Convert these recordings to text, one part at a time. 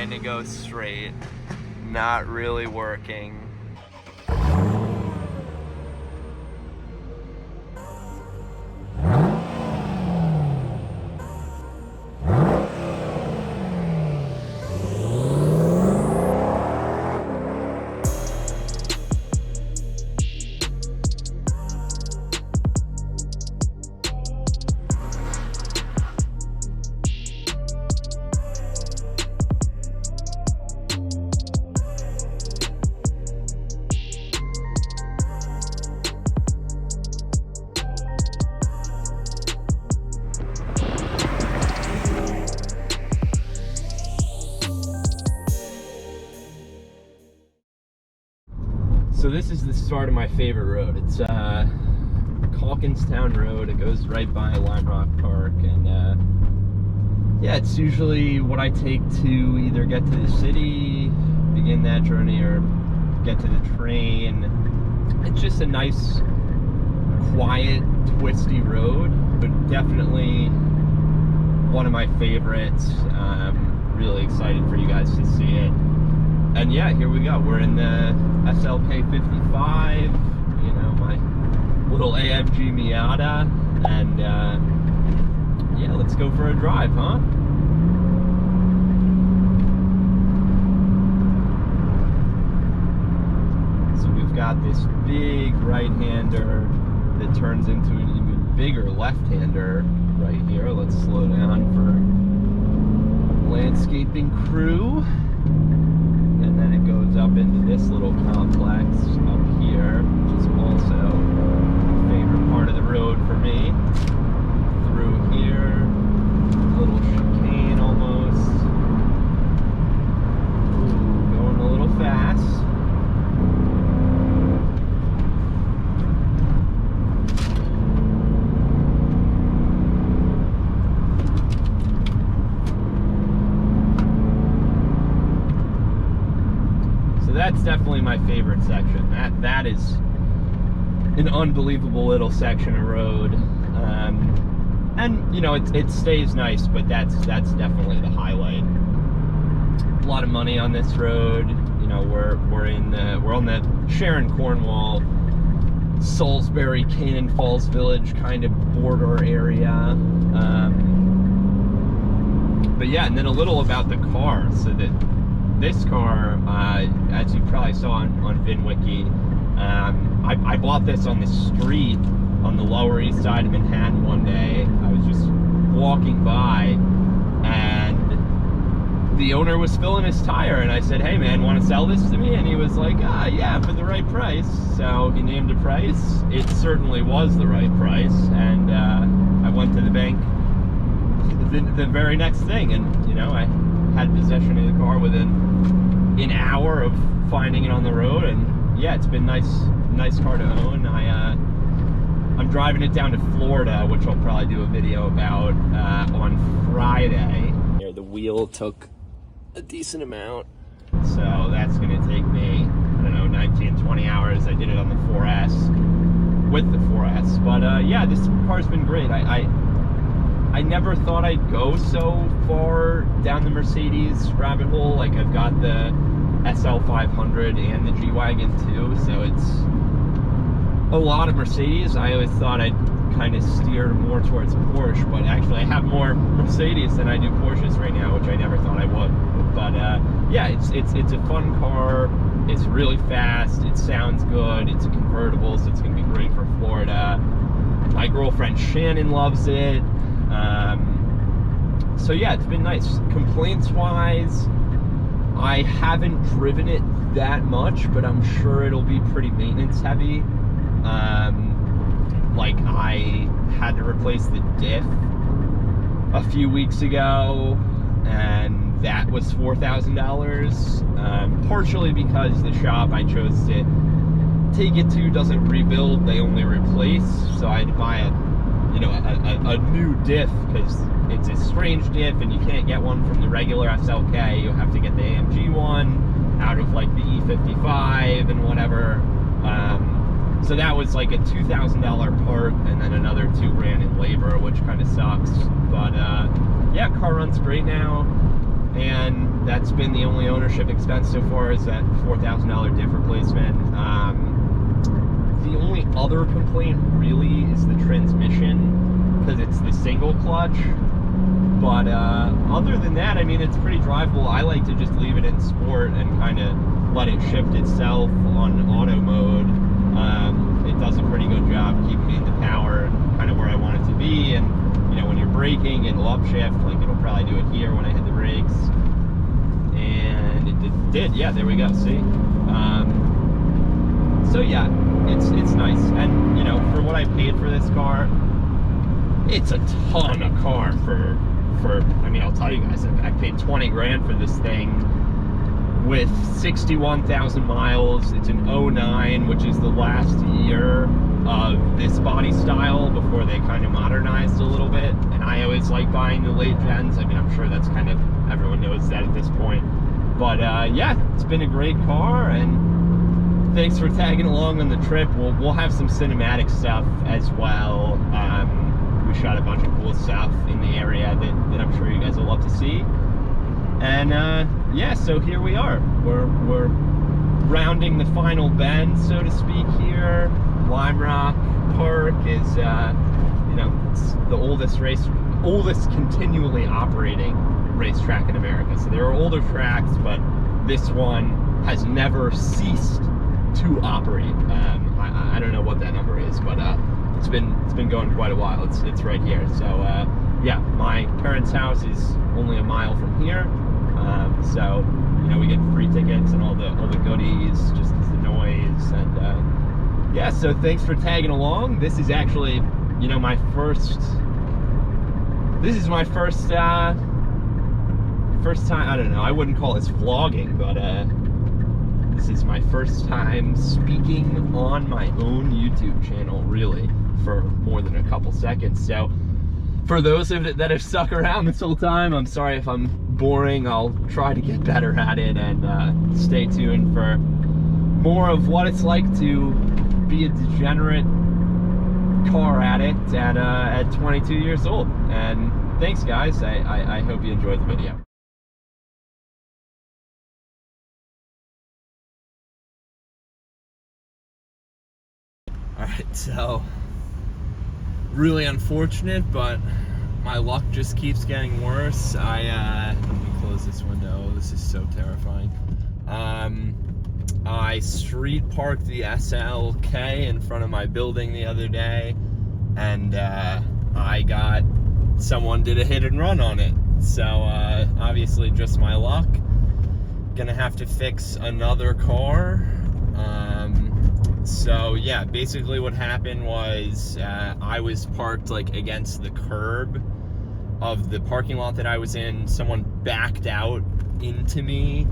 trying to go straight, not really working. So this is the start of my favorite road. It's Calkinstown Road. It goes right by Lime Rock Park, and yeah, it's usually what I take to either get to the city, begin that journey, or get to the train. It's just a nice, quiet, twisty road, but definitely one of my favorites. Really excited for you guys to see it. And yeah, here we go. We're in the SLK 55, you know, my little AMG Miata, and yeah, let's go for a drive, huh? So we've got this big right-hander that turns into an even bigger left-hander right here. Let's slow down for landscaping crew. And then it goes up into this little complex up here, which is also a favorite part of the road for me. Through here, little chicane almost. Ooh, going a little fast. That's definitely my favorite section. That is an unbelievable little section of road, and you know it stays nice, but that's definitely the highlight. A lot of money on this road. You know, we're on the Sharon, Cornwall, Salisbury, Cannon Falls Village kind of border area. But yeah, and then a little about the car. So that this car, as you probably saw on VinWiki, I bought this on the street on the Lower East Side of Manhattan one day. I was just walking by, and the owner was filling his tire, and I said, "Hey man, want to sell this to me?" And he was like, yeah, for the right price. So he named a price. It certainly was the right price, and I went to the bank the very next thing, and you know, I had possession of the car within an hour of finding it on the road, and yeah, it's been nice car to own. I'm driving it down to Florida, which I'll probably do a video about on Friday. Here, the wheel took a decent amount, so that's gonna take me, I don't know, 19, 20 hours. I did it on the 4S with the 4S, but yeah, this car's been great. I never thought I'd go so far down the Mercedes rabbit hole. Like, I've got the SL500 and the G-Wagon too, so it's a lot of Mercedes. I always thought I'd kind of steer more towards Porsche, but actually I have more Mercedes than I do Porsches right now, which I never thought I would. But yeah, it's a fun car. It's really fast. It sounds good. It's a convertible, so it's gonna be great for Florida. My girlfriend Shannon loves it. So yeah, it's been nice. Complaints wise, I haven't driven it that much, but I'm sure it'll be pretty maintenance heavy. Like, I had to replace the diff a few weeks ago, and that was $4,000, partially because the shop I chose to take it to doesn't rebuild, they only replace, so I had to buy a new diff, because it's a strange diff and you can't get one from the regular SLK. You'll have to get the AMG one out of like the E55 and whatever. So that was like a $2,000 part, and then another $2,000 in labor, which kind of sucks. But yeah, car runs great now, and that's been the only ownership expense so far, is that $4,000 diff replacement. The only other complaint really is the transmission, because it's the single clutch. But other than that, I mean, it's pretty drivable. I like to just leave it in sport and kind of let it shift itself on auto mode. It does a pretty good job keeping me in the power and kind of where I want it to be. And, you know, when you're braking, it'll upshift, like it'll probably do it here when I hit the brakes. And it did, yeah, there we go, see? So yeah, it's nice. And, you know, for what I paid for this car, it's a ton of car for I mean, I'll tell you guys, I paid 20 grand for this thing with 61,000 miles. It's an 09, which is the last year of this body style before they kind of modernized a little bit. And I always like buying the late gens. I mean, I'm sure that's kind of, everyone knows that at this point. But yeah, it's been a great car, and thanks for tagging along on the trip. We'll have some cinematic stuff as well. We shot a bunch of cool stuff in the area that I'm sure you guys will love to see. And yeah, so here we are. We're rounding the final bend, so to speak, here. Lime Rock Park is, you know, it's the oldest continually operating racetrack in America. So there are older tracks, but this one has never ceased to operate. I don't know what that number is, but it's been going quite a while. It's right here. So yeah, my parents' house is only a mile from here. So, you know, we get free tickets and all the goodies, just because the noise. And yeah, so thanks for tagging along. This is actually, you know, my first time, I don't know, I wouldn't call this vlogging, but this is my first time speaking on my own YouTube channel, really, for more than a couple seconds. So for those that have stuck around this whole time, I'm sorry if I'm boring. I'll try to get better at it, and stay tuned for more of what it's like to be a degenerate car addict at 22 years old. And thanks, guys. I hope you enjoyed the video. Alright, so really unfortunate, but my luck just keeps getting worse. Let me close this window. This is so terrifying. I street parked the SLK in front of my building the other day, and someone did a hit and run on it. So obviously just my luck. Gonna have to fix another car. So yeah, basically what happened was I was parked like against the curb of the parking lot that I was in. Someone backed out into me,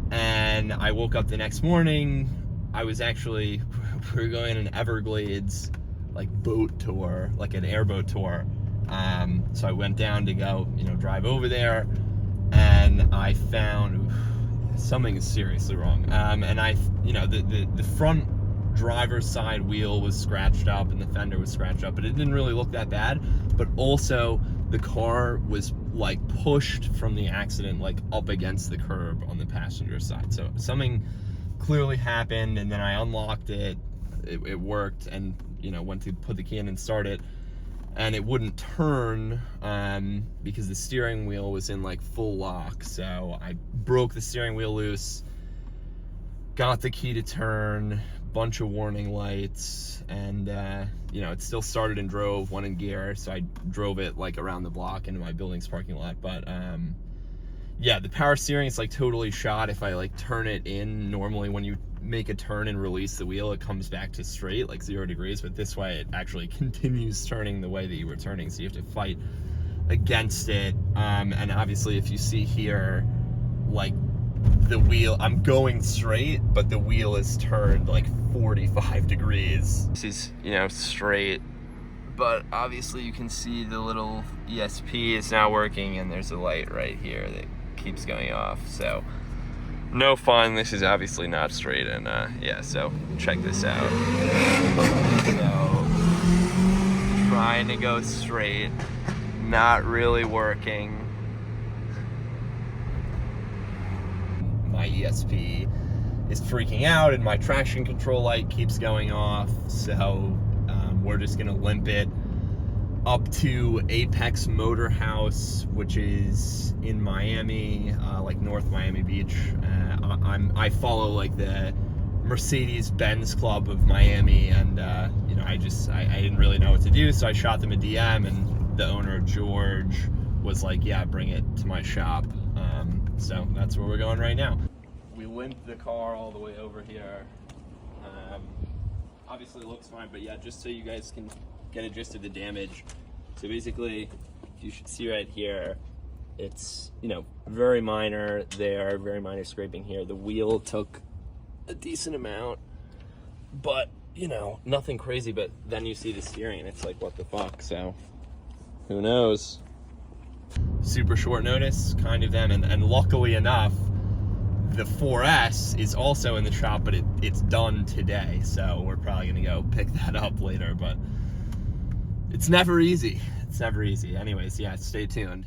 and I woke up the next morning. We were going on an Everglades like boat tour, like an airboat tour. So I went down to go, you know, drive over there, and I found something is seriously wrong. And the front driver's side wheel was scratched up and the fender was scratched up, but it didn't really look that bad. But also the car was like pushed from the accident like up against the curb on the passenger side. So something clearly happened, and then I unlocked it. It worked, and you know, went to put the key in and start it, and it wouldn't turn because the steering wheel was in like full lock. So I broke the steering wheel loose, got the key to turn, bunch of warning lights, and you know, it still started and drove, went in gear. So I drove it like around the block into my building's parking lot. But yeah, the power steering is like totally shot. If I like turn it in, normally when you make a turn and release the wheel, it comes back to straight, like 0 degrees, but this way it actually continues turning the way that you were turning, so you have to fight against it. And obviously if you see here, like the wheel, I'm going straight, but the wheel is turned like 45 degrees. This is, you know, straight, but obviously you can see the little ESP is now working, and there's a light right here that keeps going off. So no fun. This is obviously not straight, and yeah, so check this out. So trying to go straight, not really working. my ESP is freaking out and my traction control light keeps going off. So we're just gonna limp it up to Apex Motor House, which is in Miami, like North Miami Beach. I follow like the Mercedes Club of Miami, and you know, I didn't really know what to do, so I shot them a DM, and the owner, George, was like, yeah, bring it to my shop. So that's where we're going right now. We limped the car all the way over here. Obviously it looks fine, but yeah, just so you guys can get a gist of the damage. So basically, you should see right here, it's, you know, very minor there, very minor scraping here. The wheel took a decent amount, but, you know, nothing crazy. But then you see the steering and it's like, what the fuck? So who knows? Super short notice, kind of them, and luckily enough, the 4S is also in the shop, but it's done today, so we're probably gonna go pick that up later. But it's never easy. It's never easy. Anyways, yeah, stay tuned.